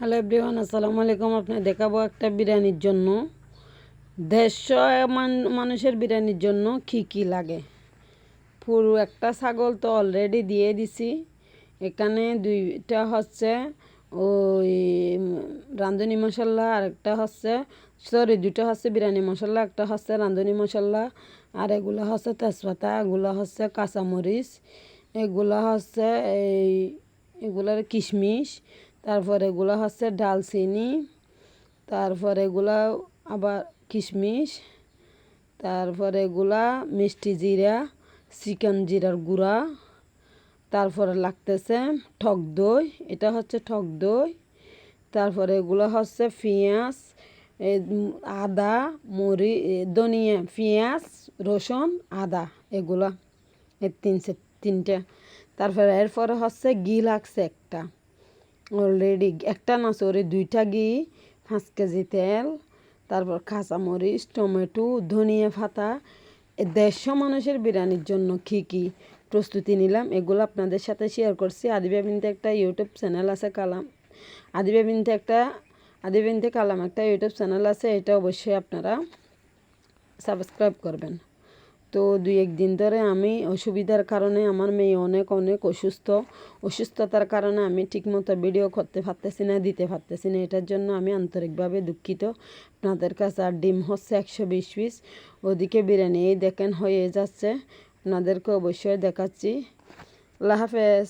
Hello everyone, আসসালামু আলাইকুম। আপনি দেখাবো একটা বিরিয়ানির জন্য 150 মানুষের বিরিয়ানির জন্য কি কি লাগে। পুরো একটা ছাগল তো অলরেডি দিয়ে দিছি। এখানে দুইটা হচ্ছে ওই রাঁধুনি মশলা, আর একটা হচ্ছে দুইটা হচ্ছে বিরিয়ানি মশলা, একটা হচ্ছে রাঁধুনি মশলা, আর এগুলো হচ্ছে তেজপাতা, এগুলো হচ্ছে কাঁচামরিচ, এগুলো হচ্ছে এগুলার কিশমিশ, তারপর এগুলো হচ্ছে ডালচিনি, তারপর এগুলা আবার কিশমিশ, তারপর এগুলা মিষ্টি জিরা, চিকেন জিরার গুঁড়া, তারপরে লাগতেছে টক দই, এটা হচ্ছে টক দই, তারপরে এগুলো হচ্ছে পেঁয়াজ, আদা, ধনিয়া, পেঁয়াজ, রসুন, আদা, এগুলা এই তিনটে। তারপরে এরপরে হচ্ছে ঘি লাগছে একটা, অলরেডি একটা না সরি দুইটা ঘি, 5 কেজি তেল, তারপর কাঁচামরিচ, টমেটো, ধনিয়া পাতা। 150 মানুষের বিরিয়ানির জন্য কী কী প্রস্তুতি নিলাম এগুলো আপনাদের সাথে শেয়ার করছি। আদিবা বিনতে একটা ইউটিউব চ্যানেল আছে কালাম, আদিবা বিনতে কালাম একটা ইউটিউব চ্যানেল আছে, এটা অবশ্যই আপনারা সাবস্ক্রাইব করবেন। তো 2-1 দিন ধরে আমি অসুবিধার কারণে আমার মেয়ে অনেক অসুস্থতার কারণে আমি ঠিকমতো ভিডিও করতে পারতেছি না, দিতে পারতেছি না। এটার জন্য আমি আন্তরিকভাবে দুঃখিত আপনাদের কাছে। আর ডিম হচ্ছে 120 পিস, ওদিকে বিরিয়ানি এই দেখেন হয়ে যাচ্ছে, আপনাদেরকে অবশ্যই দেখাচ্ছি। আল্লাহ হাফেজ।